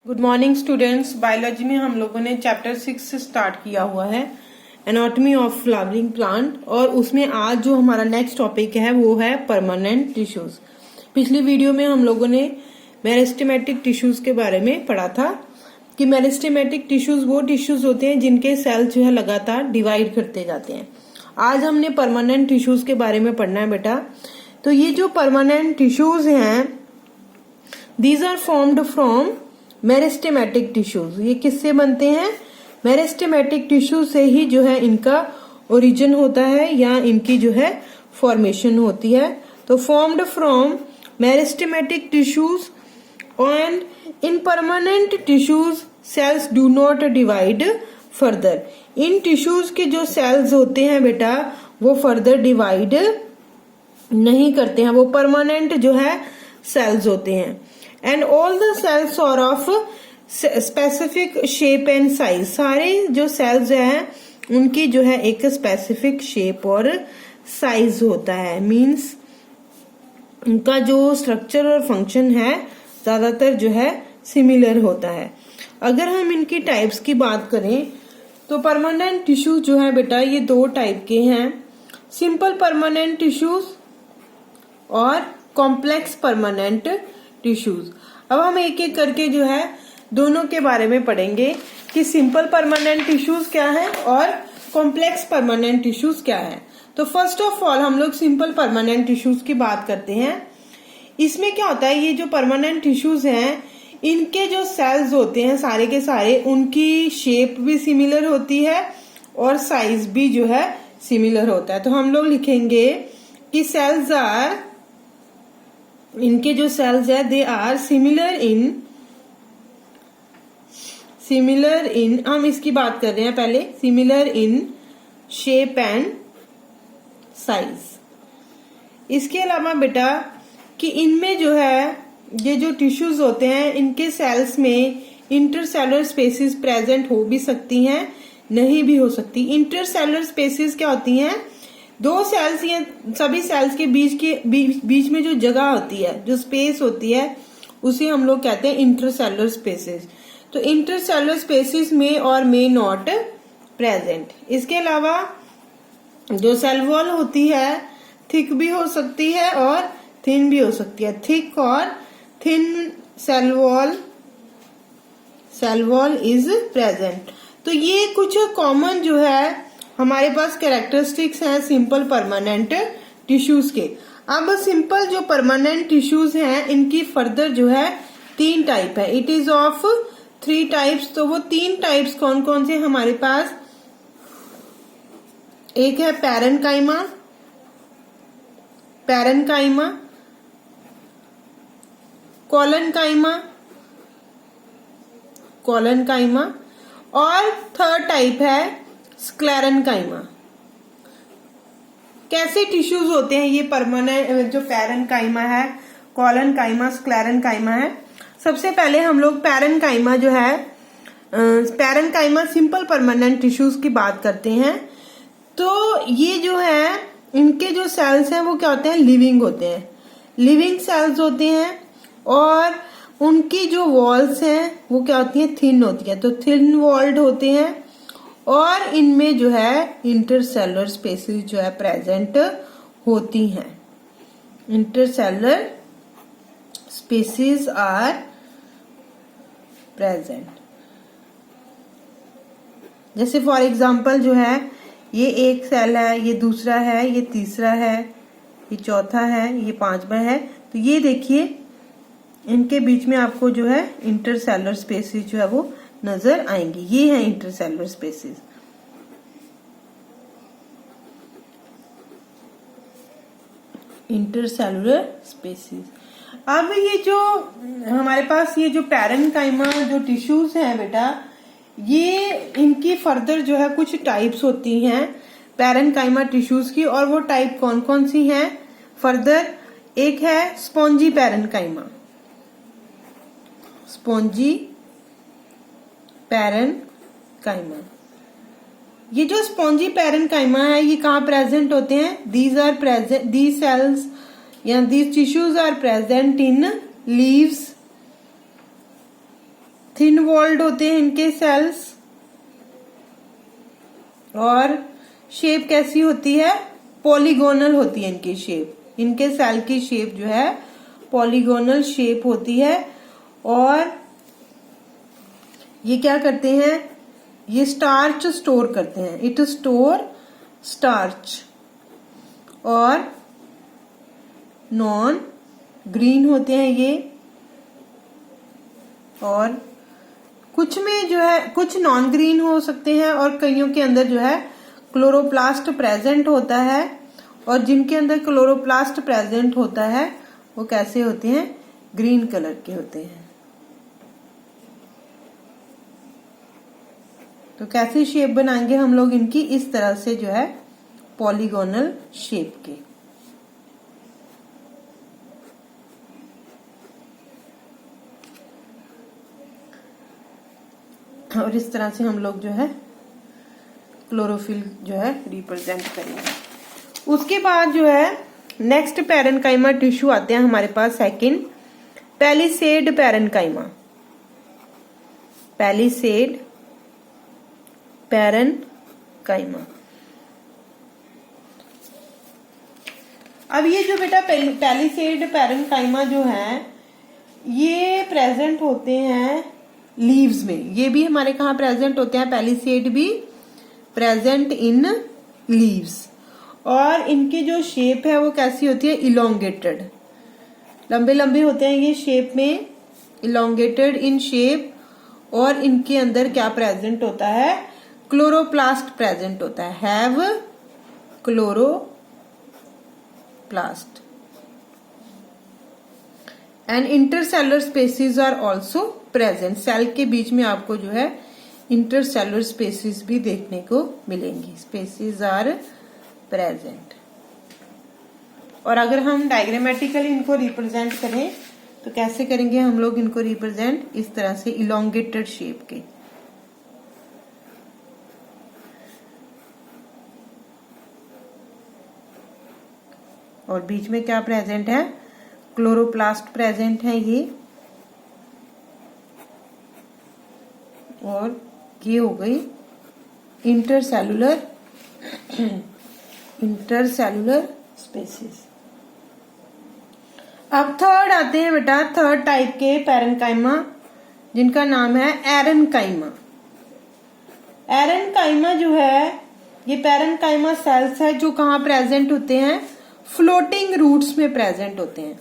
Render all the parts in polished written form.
Good morning students. Biology में हम लोगों ने चैप्टर 6 से स्टार्ट किया हुआ है एनाटॉमी ऑफ फ्लावरिंग प्लांट, और उसमें आज जो हमारा नेक्स्ट टॉपिक है वो है परमानेंट टिश्यूज। पिछली वीडियो में हम लोगों ने मेरिस्टेमेटिक टिश्यूज के बारे में पढ़ा था कि मेरिस्टेमेटिक टिश्यूज वो टिश्यूज होते हैं जिनके सेल जो है लगातार डिवाइड करते जाते हैं। आज हमने परमानेंट टिश्यूज के बारे में पढ़ना है बेटा। तो ये जो परमानेंट टिश्यूज हैं, these are formed from meristematic tissues. ये किससे बनते हैं? मेरिस्टेमेटिक टिश्यू से ही जो है इनका ओरिजिन होता है या इनकी जो है फॉर्मेशन होती है। तो formed from meristematic tissues and in permanent tissues sales do not divide further. In tissues के जो सेल्स होते हैं बेटा वो फर्दर डिवाइड नहीं करते हैं, वो परमानेंट जो है सेल्स होते हैं। And all the cells are of specific shape and size. सारे जो सेल्स हैं उनकी जो है एक स्पेसिफिक शेप और साइज होता है। मींस उनका जो स्ट्रक्चर और फंक्शन है ज्यादातर जो है सिमिलर होता है। अगर हम इनकी टाइप्स की बात करें तो परमानेंट टिश्यू जो है बेटा ये दो टाइप के हैं, सिंपल परमानेंट टिश्यूज और कॉम्प्लेक्स परमानेंट टिश्यूज। अब हम एक एक करके जो है दोनों के बारे में पढ़ेंगे कि सिंपल परमानेंट टिश्यूज क्या है और कॉम्प्लेक्स परमानेंट टिश्यूज क्या है। तो फर्स्ट ऑफ ऑल हम लोग सिंपल परमानेंट टिश्यूज की बात करते हैं। इसमें क्या होता है, ये जो परमानेंट टिश्यूज हैं इनके जो सेल्स होते हैं सारे के सारे, उनकी शेप भी सिमिलर होती है और साइज भी जो है सिमिलर होता है। तो हम लोग लिखेंगे कि सेल्स आर, इनके जो सेल्स है दे आर सिमिलर इन, हम इसकी बात कर रहे हैं पहले, similar in shape and size. इसके अलावा बेटा कि इनमें जो है ये जो टिश्यूज होते हैं इनके सेल्स में इंटरसेलुलर स्पेसिस प्रेजेंट हो भी सकती हैं, नहीं भी हो सकती। इंटरसेलुलर स्पेसिस क्या होती हैं? दो सेल्स या सभी सेल्स के बीच में जो जगह होती है, जो स्पेस होती है, उसे हम लोग कहते हैं इंटरसेलुलर स्पेसिस। तो इंटरसेलुलर स्पेसिस में और मे नॉट प्रेजेंट। इसके अलावा जो सेल वॉल होती है थिक भी हो सकती है और थिन भी हो सकती है। थिक और thin cell wall is present. तो ये कुछ कॉमन जो है हमारे पास कैरेक्टरिस्टिक्स हैं सिंपल परमानेंट टिश्यूज के। अब सिंपल जो परमानेंट टिश्यूज हैं इनकी फर्दर जो है 3 टाइप है। It is of 3 types. तो वो 3 टाइप्स कौन कौन से हमारे पास? एक है पैरेन्काइमा, कॉलनकाइमा और थर्ड टाइप है स्क्लेरेन्काइमा। कैसे टिश्यूज होते हैं ये परमानेंट? जो पैरेन्काइमा है, कॉलनकाइमा, स्क्लेरेन्काइमा है। सबसे पहले हम लोग पैरेन्काइमा जो है, पैरेन्काइमा सिंपल परमानेंट टिश्यूज की बात करते हैं। तो ये जो है इनके जो सेल्स हैं वो क्या होते हैं? लिविंग होते हैं, लिविंग सेल्स होते हैं। और उनकी जो वॉल्स हैं वो क्या होती हैं? थिन होती है। तो थिन वॉल्ड होते हैं और इनमें जो है इंटरसेलुलर स्पेसिस जो है प्रेजेंट होती हैं। Intercellular spaces are present. जैसे फॉर एग्जांपल जो है ये एक सेल है, ये दूसरा है, ये तीसरा है, ये चौथा है, ये 5वां है। तो ये देखिए इनके बीच में आपको जो है इंटरसेलुलर स्पेसिस जो है वो नजर आएंगी। ये है इंटरसेलुलर स्पेसिस। Intercellular spaces. अब ये जो हमारे पास ये जो पैरेन्काइमा जो टिश्यूज हैं बेटा, ये इनकी फर्दर जो है कुछ टाइप्स होती हैं पैरेन्काइमा टिश्यूज की। और वो टाइप कौन कौन सी हैं फर्दर? एक है स्पॉन्जी पैरेन्काइमा, स्पॉन्जी पैरेन्काइमा। ये जो स्पॉन्जी पैरेन्काइमा है ये कहाँ प्रेजेंट होते हैं? दीज सेल्स या these tissues are present in leaves, thin walled होते हैं इनके सेल्स। और शेप कैसी होती है? पॉलीगोनल होती है इनकी शेप। इनके सेल की शेप जो है पॉलीगोनल शेप होती है। और ये क्या करते हैं? ये स्टार्च स्टोर करते हैं। It store starch. और नॉन ग्रीन होते हैं ये। और कुछ में जो है कुछ नॉन ग्रीन हो सकते हैं और कईयों के अंदर जो है क्लोरोप्लास्ट प्रेजेंट होता है। और जिनके अंदर क्लोरोप्लास्ट प्रेजेंट होता है वो कैसे होते हैं? ग्रीन कलर के होते हैं। तो कैसी शेप बनाएंगे हम लोग इनकी? इस तरह से जो है पॉलीगोनल शेप के। और इस तरह से हम लोग जो है क्लोरोफिल जो है रिप्रेजेंट करेंगे। उसके बाद जो है नेक्स्ट पैरेनकाइमा टिश्यू आते हैं हमारे पास। Second palisade parenchyma. Palisade parenchyma. अब ये जो बेटा पैलिसेड पैरेनकाइमा जो है ये प्रेजेंट होते हैं लीव्स में। ये भी हमारे कहाँ प्रेजेंट होते हैं? पैलिसेड भी प्रेजेंट इन लीव्स। और इनकी जो शेप है वो कैसी होती है? इलोंगेटेड। लंबे लंबे होते हैं ये शेप में, इलोंगेटेड इन शेप। और इनके अंदर क्या प्रेजेंट होता है? क्लोरोप्लास्ट प्रेजेंट होता है। Have chloroplast. And intercellular spaces are also present. Cell के बीच में आपको जो है इंटरसेलुलर स्पेसिस भी देखने को मिलेंगी। Spaces are present. और अगर हम डायग्रामेटिकली इनको रिप्रेजेंट करें तो कैसे करेंगे हम लोग इनको रिप्रेजेंट? इस तरह से इलोंगेटेड शेप के। और बीच में क्या प्रेजेंट है? क्लोरोप्लास्ट प्रेजेंट है ये। और ये हो गई इंटरसेलुलर स्पेसिस। अब थर्ड आते हैं बेटा, थर्ड टाइप के पैरेनकाइमा जिनका नाम है एरेनकाइमा। एरेनकाइमा जो है ये पैरेनकाइमा सेल्स है जो कहाँ प्रेजेंट होते हैं? फ्लोटिंग रूट्स में प्रेजेंट होते हैं।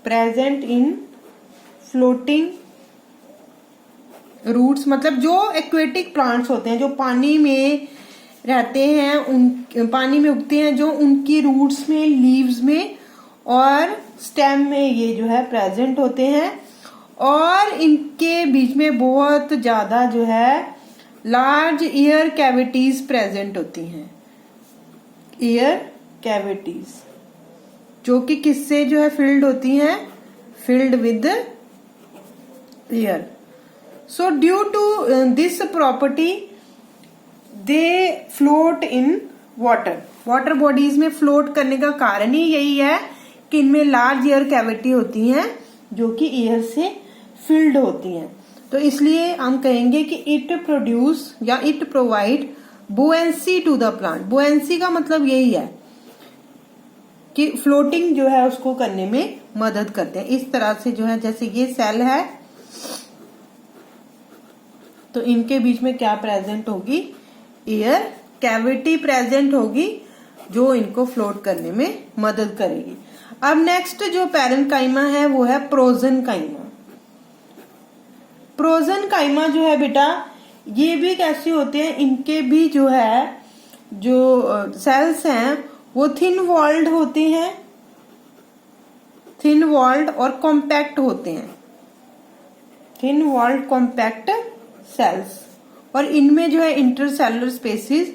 प्रेजेंट इन फ्लोटिंग रूट्स मतलब जो एक्वेटिक प्लांट्स होते हैं, जो पानी में रहते हैं, उन पानी में उगते हैं, जो उनकी रूट्स में, लीव्स में और स्टेम में ये जो है प्रेजेंट होते हैं। और इनके बीच में बहुत ज्यादा जो है लार्ज ईयर कैविटीज प्रेजेंट होती हैं। ईयर कैविटीज जो कि किससे जो है फिल्ड होती हैं? Filled with air. So due to this property they float in water. Water bodies में फ्लोट करने का कारण ही यही है कि इनमें लार्ज एयर कैविटी होती हैं जो कि एयर से फिल्ड होती हैं। तो इसलिए हम कहेंगे कि इट प्रोड्यूस या it provide buoyancy to the plant. Buoyancy का मतलब यही है कि फ्लोटिंग जो है उसको करने में मदद करते हैं। इस तरह से जो है जैसे ये सेल है तो इनके बीच में क्या प्रेजेंट होगी? एयर कैविटी प्रेजेंट होगी जो इनको फ्लोट करने में मदद करेगी। अब नेक्स्ट जो पैरेनकाइमा है वो है प्रोजेनकाइमा। प्रोजेनकाइमा जो है बेटा ये भी कैसे होते हैं? इनके भी जो है जो सेल्स हैं वो थिन वॉल्ड होते हैं, थिन वॉल्ड और कॉम्पैक्ट होते हैं। Thin walled compact cells. और इनमें जो है इंटरसेलुलर स्पेसिस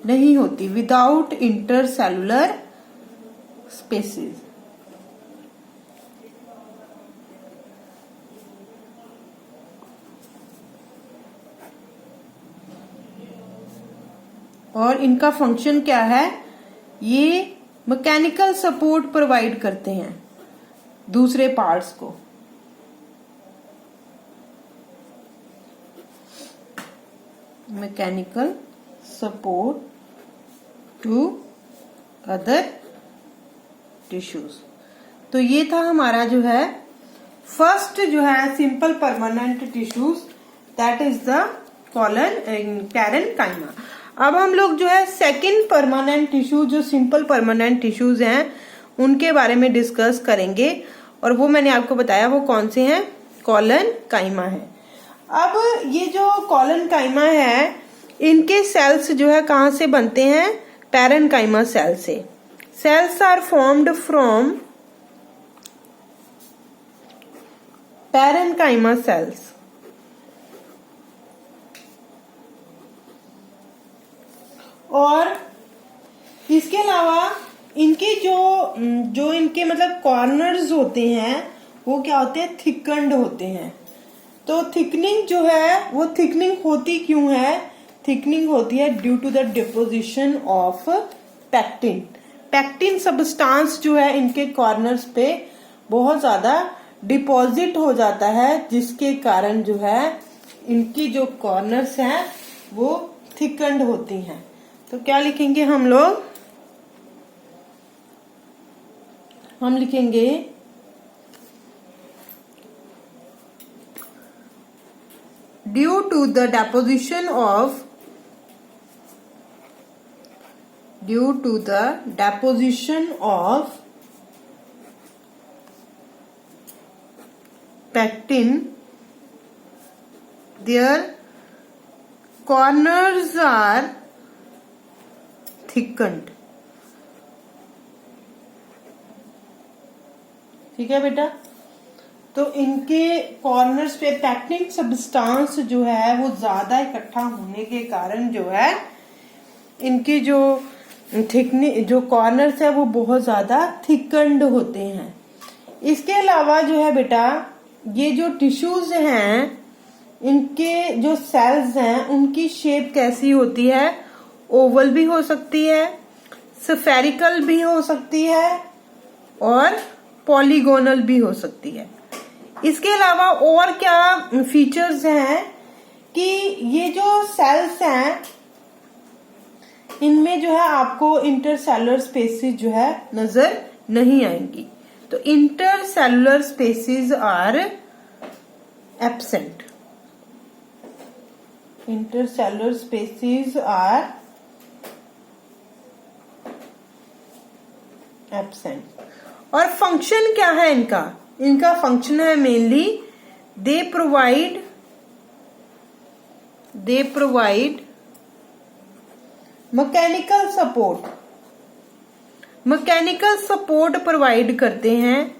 नहीं होती। Without intercellular spaces. और इनका फंक्शन क्या है? ये मैकेनिकल सपोर्ट प्रोवाइड करते हैं दूसरे पार्ट्स को। Mechanical support to other tissues. तो ये था हमारा जो है फर्स्ट जो है simple permanent tissues, that is the colon parenchyma. अब हम लोग जो है सेकंड परमानेंट टिश्यू, जो सिंपल परमानेंट टिश्यूज हैं, उनके बारे में डिस्कस करेंगे। और वो मैंने आपको बताया वो कौन से हैं, कॉलन काइमा है। अब ये जो कॉलन काइमा है, इनके सेल्स जो है कहाँ से बनते हैं, पैरेन्काइमा सेल से। Cells are formed from parenchyma cells. और इसके अलावा इनके जो इनके मतलब कॉर्नर्स होते हैं वो क्या होते हैं, थिकन्ड होते हैं। तो थिकनिंग जो है वो थिकनिंग होती क्यों है, थिकनिंग होती है due to the deposition of pectin. Pectin substance जो है इनके कॉर्नर्स पे बहुत ज्यादा डिपॉजिट हो जाता है, जिसके कारण जो है इनकी जो कॉर्नर्स हैं वो थिकन्ड होती हैं। तो क्या लिखेंगे हम लोग, हम लिखेंगे due to the deposition of pectin, their corners are thickened। ठीक है बेटा, तो इनके कॉर्नर्स पे पैक्टिन सब्सटेंस जो है वो ज्यादा इकट्ठा होने के कारण जो है इनके जो जो कॉर्नर्स है वो बहुत ज्यादा थिकन्ड होते हैं। इसके अलावा जो है बेटा ये जो टिश्यूज हैं, इनके जो सेल्स हैं उनकी शेप कैसी होती है, ओवल भी हो सकती है, स्फेरिकल भी हो सकती है और पॉलीगोनल भी हो सकती है। इसके अलावा और क्या फीचर्स हैं कि ये जो सेल्स हैं इनमें जो है आपको इंटरसेलुलर स्पेसेस जो है नजर नहीं आएंगी। तो intercellular spaces are absent, intercellular spaces are absent. और फंक्शन क्या है इनका, इनका फंक्शन है mainly they provide mechanical support, mechanical support provide करते हैं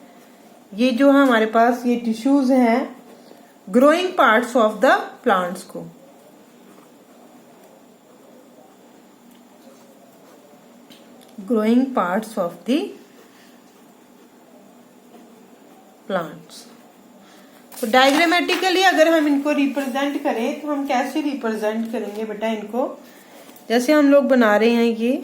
ये जो हमारे पास ये टिश्यूज हैं growing parts of the plants को। Growing parts of the plants. तो डायग्रामेटिकली अगर हम इनको रिप्रेजेंट करें तो हम कैसे रिप्रेजेंट करेंगे बेटा इनको, जैसे हम लोग बना रहे हैं ये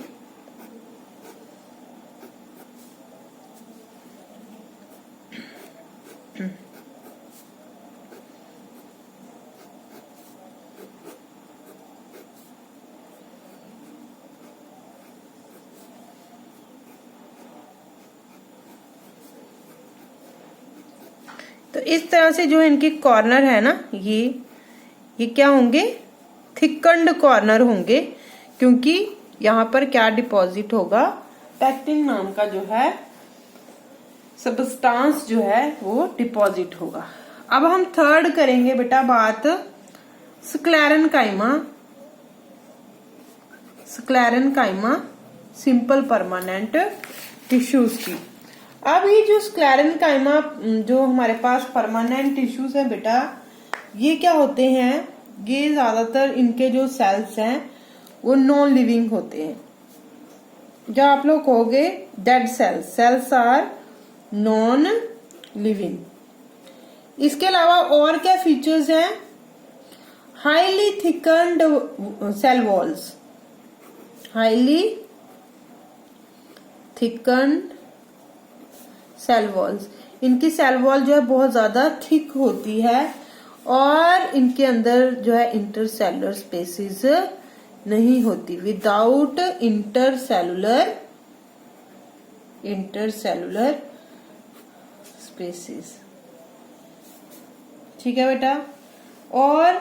तो इस तरह से जो इनके कॉर्नर है ना ये क्या होंगे, थिकन्ड कॉर्नर होंगे, क्योंकि यहाँ पर क्या डिपॉजिट होगा, पैक्टिन नाम का जो है सब्सटेंस जो है वो डिपॉजिट होगा। अब हम थर्ड करेंगे बेटा बात sclerenchyma, sclerenchyma simple permanent tissues की। अब ये जो स्क्लेरेन्काइमा जो हमारे पास परमानेंट टिश्यूज है बेटा, ये क्या होते हैं, ये ज्यादातर इनके जो सेल्स हैं वो नॉन लिविंग होते हैं। जो आप लोग कहोगे dead cells, cells are non living. इसके अलावा और क्या फीचर्स हैं, highly thickened cell walls, highly thickened cell walls, इनकी सेल वॉल जो है बहुत ज्यादा थिक होती है और इनके अंदर जो है इंटरसेलुलर स्पेसिस नहीं होती। Without intercellular spaces. ठीक है बेटा। और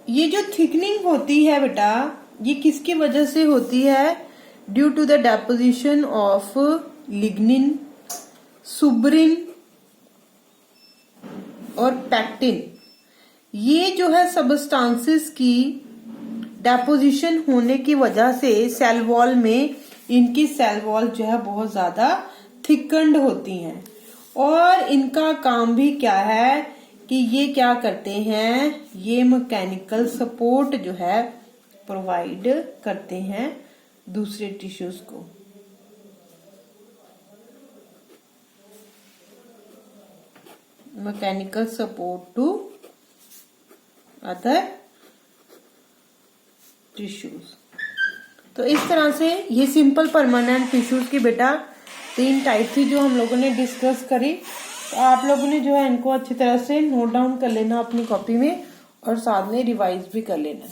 ये जो थिकनिंग होती है बेटा, ये किसकी वजह से होती है? Due to the deposition of lignin, suberin और पैक्टिन। ये जो है सबस्टांसेस की डेपोजिशन होने की वजह से सेल वॉल में, इनकी सेल वॉल जो है बहुत ज्यादा थिकन्ड होती हैं। और इनका काम भी क्या है कि ये क्या करते हैं, ये मैकेनिकल सपोर्ट जो है प्रोवाइड करते हैं दूसरे टिश्यूज को। Mechanical support to other tissues. तो इस तरह से ये सिंपल परमानेंट टिश्यूज की बेटा 3 टाइप थी जो हम लोगों ने डिस्कस करी। तो आप लोगों ने जो है इनको अच्छी तरह से नोट डाउन कर लेना अपनी कॉपी में और साथ में रिवाइज भी कर लेना।